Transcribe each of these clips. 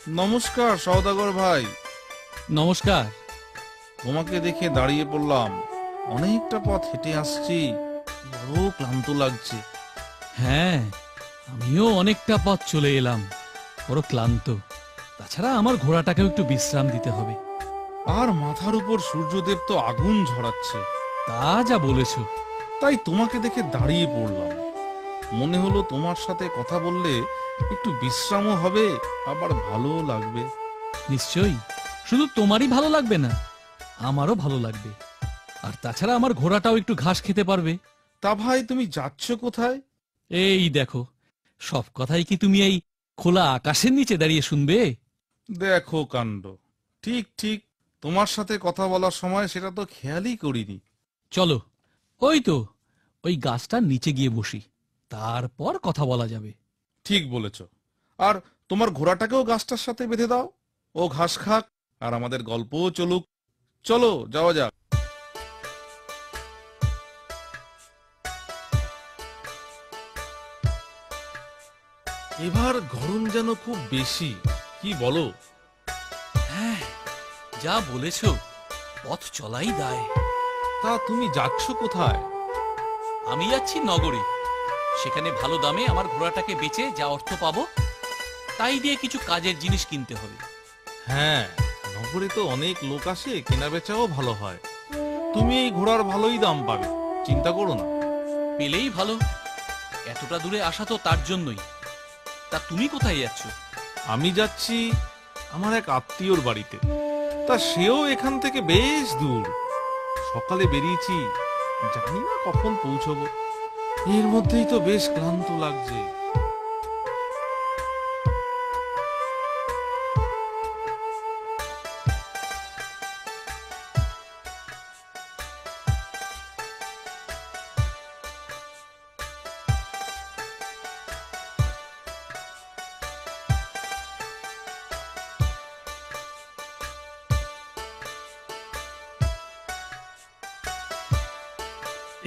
নমস্কার সওদাগর ভাই। নমস্কার। তোমাকে দেখে দাঁড়িয়ে পড়লাম। অনেকটা পথ হেঁটে আসছি, বড় ক্লান্ত লাগছে। হ্যাঁ, আমিও অনেকটা পথ চলে এলাম, বড় ক্লান্ত। তাছাড়া আমার ঘোড়াটাকেও একটু বিশ্রাম দিতে হবে। আর মাথার উপর সূর্যদেব তো আগুন ঝরাচ্ছে। তা যা বলেছ। তাই তোমাকে দেখে দাঁড়িয়ে পড়লাম। মনে হলো তোমার সাথে কথা বললে একটু বিশ্রামও হবে, আবার ভালোও লাগবে। নিশ্চয়ই, শুধু তোমারই ভালো লাগবে না, আমারও ভালো লাগবে। আর তাছাড়া আমার ঘোড়াটাও একটু ঘাস খেতে পারবে। তা ভাই, তুমি যাচ্ছ কোথায়? এই দেখো, সব কথাই কি তুমি এই খোলা আকাশের নিচে দাঁড়িয়ে শুনবে? দেখো কাণ্ড। ঠিক ঠিক, তোমার সাথে কথা বলার সময় সেটা তো খেয়ালই করিনি। চলো, ওই তো ওই গাছটার নিচে গিয়ে বসি, তারপর কথা বলা যাবে। ঠিক বলেছ। আর তোমার ঘোড়াটাকেও গাছটার সাথে বেঁধে দাও, ও ঘাস খাক আর আমাদের গল্পও চলুক। চলো যাওয়া যাক। এবার গরম যেন খুব বেশি, কি বলো? হ্যাঁ, যা বলেছ, পথ চলাই দায়। তা তুমি যাচ্ছ কোথায়? আমি যাচ্ছি নগরে। সেখানে ভালো দামে আমার ঘোড়াটাকে বেচে যা অর্থ পাবো, তাই দিয়ে কিছু কাজের জিনিস কিনতে হবে। হ্যাঁ, নগরে তো অনেক লোক আসে, কেনা বেচাও ভালো হয়। তুমি এই ঘোড়ার ভালোই দাম পাবে, চিন্তা করো না। পেলেই ভালো, এতটা দূরে আসা তো তার জন্যই। তা তুমি কোথায় যাচ্ছ? আমি যাচ্ছি আমার এক আত্মীয়র বাড়িতে। তা সেও এখান থেকে বেশ দূর। সকালে বেরিয়েছি, জানি না কখন পৌঁছবো। এর মধ্যেই তো বেশ ক্লান্ত লাগছে।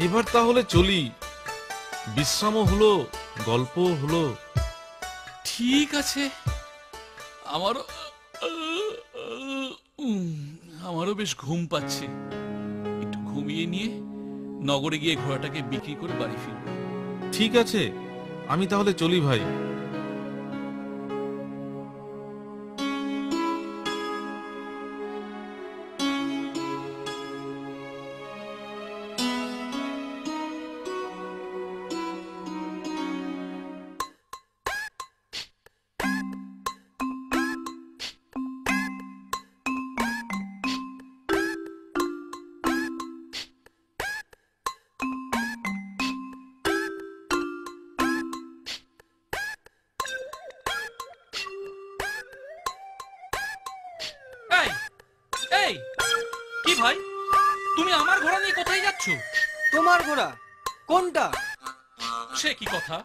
এবার তাহলে চলি, বিশ্রামও হলো, গল্পও হলো। ঠিক আছে। আমারও আমারও বেশ ঘুম পাচ্ছে। একটু ঘুমিয়ে নিয়ে নগরে গিয়ে ঘোড়াটাকে বিক্রি করে বাড়ি ফিরব। ঠিক আছে, আমি তাহলে চলি ভাই। এই এই কি ভাই, তুমি আমার ঘোড়া নিয়ে কোথায় যাচ্ছ? তোমার ঘোড়া কোনটা? সে কি কথা,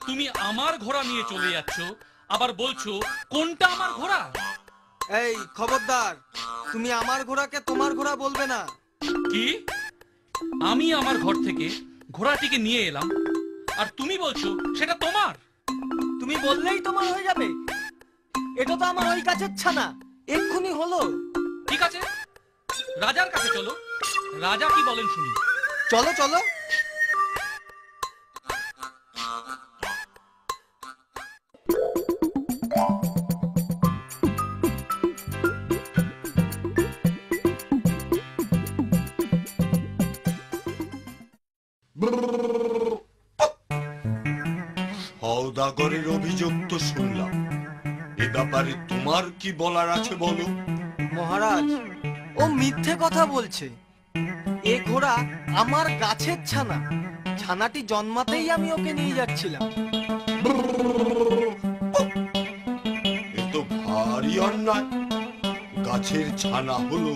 তুমি আমার ঘোড়া নিয়ে চলে যাচ্ছ, আবার বলছো কোনটা আমার ঘোড়া? এই খবরদার, তুমি আমার ঘোড়াকে তোমার ঘোড়া বলবে না। কি? আমি আমার ঘর থেকে ঘোড়াটিকে নিয়ে এলাম, আর তুমি বলছো সেটা তোমার? তুমি বললেই তোমার হয়ে যাবে? এটা তো আমার ওই গাছের ছানা, এক্ষুনি হলো। ঠিক আছে, রাজার কাছে চলো, রাজা কি বলেন শুনি। চলো চলো। সওদাগরের অভিযোগ তো শুনলাম, এ ব্যাপারে তোমার কি বলার আছে বলো? মহারাজ, ও মিথ্যে কথা বলছে। এ ঘোড়া আমার গাছের ছানা। ছানাটি জন্মাতেই আমি ওকে নিয়ে যাচ্ছিলাম। এ তো ভারী অন্যায়। গাছের ছানা হলো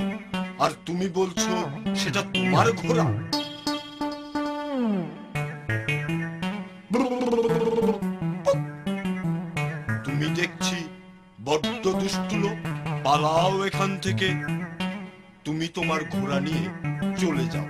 আর তুমি বলছো সেটা তোমার ঘোড়া? তুমি দেখছি বড্ড দুষ্টু লোক। পালাও এখান থেকে, তুমি তোমার ঘোড়া নিয়ে চলে যাও।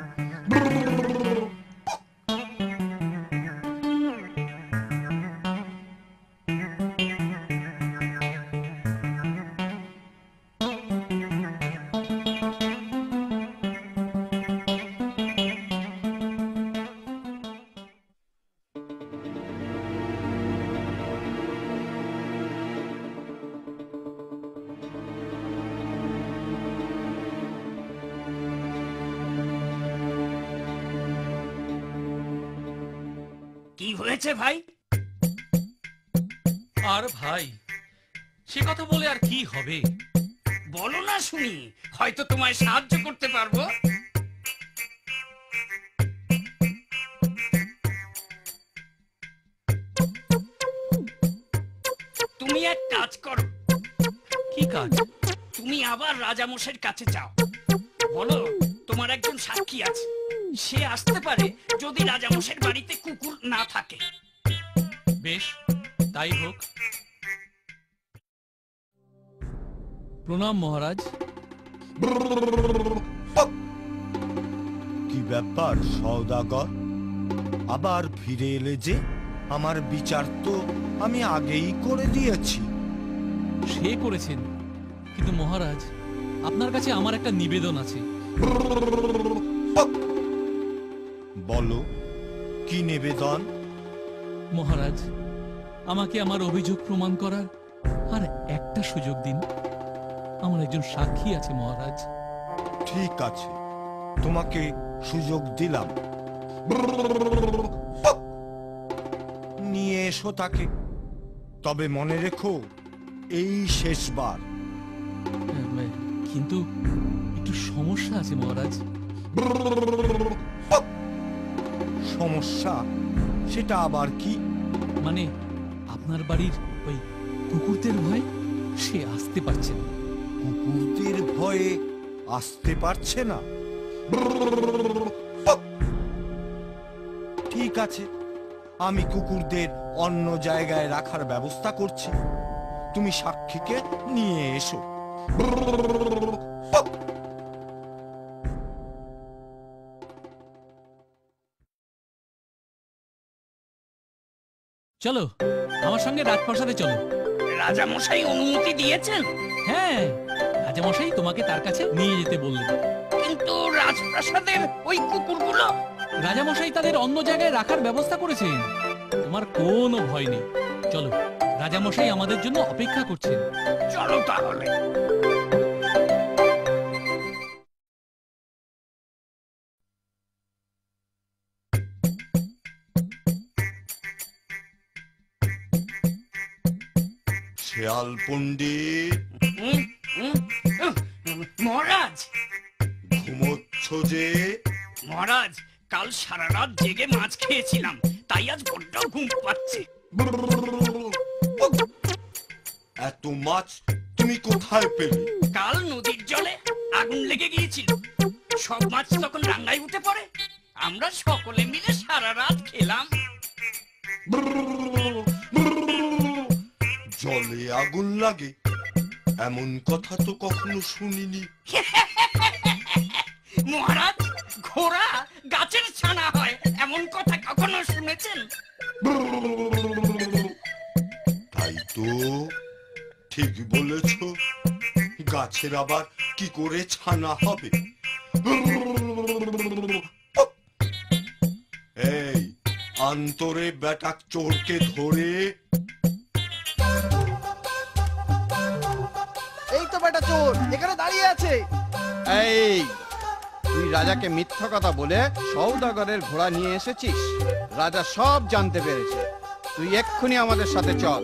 কি হয়েছে ভাই? আর ভাই, সে কথা বলে আর কি হবে? বলো না শুনি, হয়তো তোমায় সাহায্য করতে পারবো। তুমি এক কাজ করো, কি কাজ? তুমি আবার রাজামশাইয়ের কাছে যাও, বলো তোমার একজন সাক্ষী আছে, সে আসতে পারে যদি রাজামশাইয়ের বাড়িতে কুকুর না থাকে। বেশ, তাই হোক। প্রণাম মহারাজ। কি ব্যাপার সওদাগর, আবার ফিরে এলে যে? আমার বিচার তো আমি আগেই করে দিয়েছি। সে করেছেন, কিন্তু মহারাজ, আপনার কাছে আমার একটা নিবেদন আছে। বলো, কি নিবেদন? মহারাজ, আমাকে আমার অভিযোগ প্রমাণ করার আর একটা সুযোগ দিন। আমার একজন সাক্ষী আছে মহারাজ। ঠিক আছে, তোমাকে সুযোগ দিলাম। নিয়ে এসো তাকে, তবে মনে রেখো এই শেষবার। কিন্তু একটু সমস্যা আছে মহারাজ। সমস্যা? সেটা আবার কি? মানে আপনার বাড়ির ওই কুকুরদের ভয় সে আসতে পারছে না। কুকুরদের ভয়ে আসতে পারছে না? ঠিক আছে, আমি কুকুরদের অন্য জায়গায় রাখার ব্যবস্থা করছি। তুমি সাক্ষীকে নিয়ে এসো। চলো আমার সঙ্গে রাজপ্রাসাদে চলো। রাজামশাই অনুমতি দিয়েছেন? হ্যাঁ, রাজামশাই তোমাকে তার কাছে নিয়ে যেতে বললেন। কিন্তু রাজপ্রাসাদের ওই কুকুরগুলো? রাজামশাই তাদের অন্য জায়গায় রাখার ব্যবস্থা করেছেন। তোমার কোনো ভয় নেই। চলো, রাজামশাই আমাদের জন্য অপেক্ষা করছেন। চলো তাহলে। শেয়াল পণ্ডিত, হুম, হুম, মহারাজ, ঘুমোচ্ছ যে? মহারাজ, কাল সারা রাত জেগে মাছ খেয়েছিলাম, তাই আজ বড্ড ঘুম পাচ্ছে। এত মাছ তুমি কোথায় পেলে? কাল নদীর জলে আগুন লেগে গিয়েছিল, সব মাছ তখন রাঙ্গায় উঠে পড়ে, আমরা সকলে মিলে সারা রাত খেলাম। জলে আগুন লাগে এমন কথা তো কখনো শুনিনি। মহারাজ, ঘোড়া গাছের ছানা হয় এমন কথা কখনো শুনেছেন? তাই তো, ঠিক বলেছ। গাছের আবার কি করে ছানা হবে? এই আন্তরে বেটাক চোরকে ধরে। এই তো বেটা চোর এখানে দাঁড়িয়ে আছে। এই, তুই রাজাকে মিথ্যা কথা বলে সওদাগরের ঘোড়া নিয়ে এসেছিস। রাজা সব জানতে পেরেছে। তুই এক্ষুনি আমাদের সাথে চল,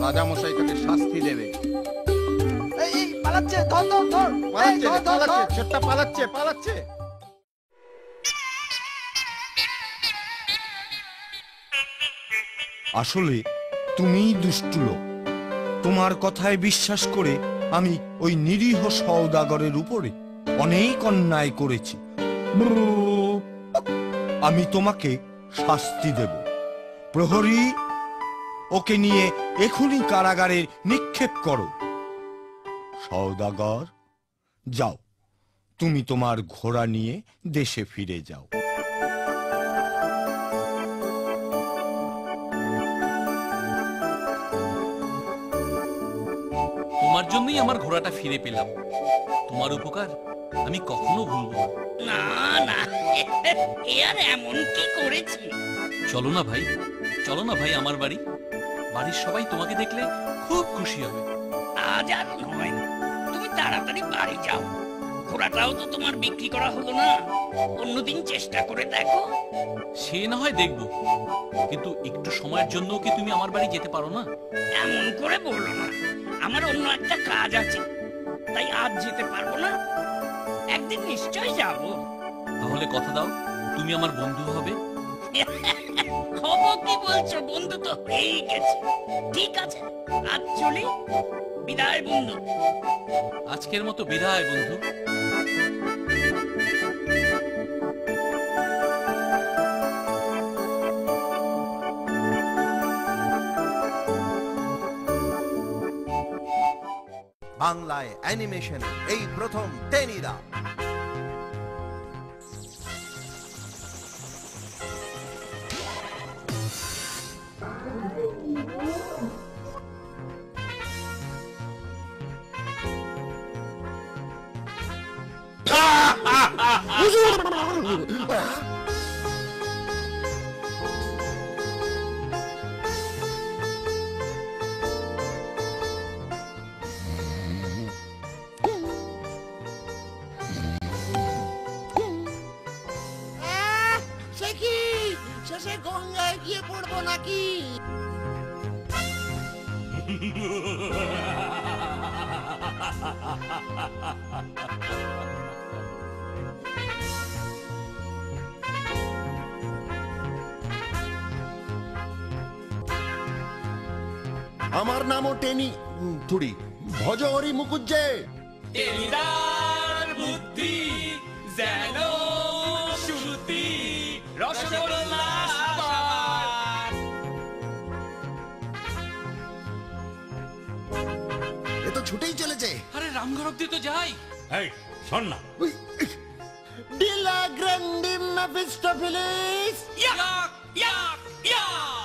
রাজা মশাই তোকে শাস্তি দেবে। এই পালাচ্ছে, ধর ধর ধর। পালাচ্ছে এই, রে, ধর, ধর, পালাচ্ছে, ধর। ছোট্টা পালাচ্ছে, পালাচ্ছে। আসলে তুমিই দুষ্টু লোক। তোমার কথায় বিশ্বাস করে আমি ওই নিরীহ সওদাগরের উপরে অনেক অন্যায় করেছি। আমি তোমাকে শাস্তি দেব। প্রহরী, ওকে নিয়ে এখনই কারাগারে নিক্ষেপ করো। সওদাগর, যাও, তুমি তোমার ঘোড়া নিয়ে দেশে ফিরে যাও। তোমার জন্যই আমার ঘোড়াটা ফিরে পেলাম। তোমার উপকার আমি কখনো ভুলবো না। না না, এ আর এমন কি করেছি? চলো না ভাই, চলো না ভাই আমার বাড়ি। বাড়ির সবাই তোমাকে দেখলে খুব খুশি হবে। আজ আর নয়, তুমি তাড়াতাড়ি বাড়ি যাও। ঘোড়াটাও তো তোমার বিক্রি করা হলো না। অন্যদিন চেষ্টা করে দেখো। সে না হয় দেখবো, কিন্তু একটু সময়ের জন্য কি তুমি আমার বাড়ি যেতে পারো না? এমন করে বলো না, আমার অন্য একটা কাজ আছে, তাই আজ যেতে পারবো না, একদিন নিশ্চয় যাব। তাহলে কথা দাও, তুমি আমার বন্ধু হবে। হব কি বলছো, বন্ধু তো হয়েই গেছে। ঠিক আছে, আজ চলি, বিদায় বন্ধু। আজকের মতো বিদায় বন্ধু। বাংলায় অ্যানিমেশন এই প্রথম টেনিদা। সে কি শেষে গঙ্গায় গিয়ে পড়বো নাকি? আমার নামও টেনি থুড়ি ভজহরি মুকুজ্জে। টেনিদার বুদ্ধি যেন শুরুতি রসগোল্লা এ তো ছুটেই চলেছে। আরে রামঘর অব্দি তো যাই। এই শোন না, ডিলা গ্র্যান্ডি মেফিস্টোফেলিস। ইয়াক ইয়াক ইয়াক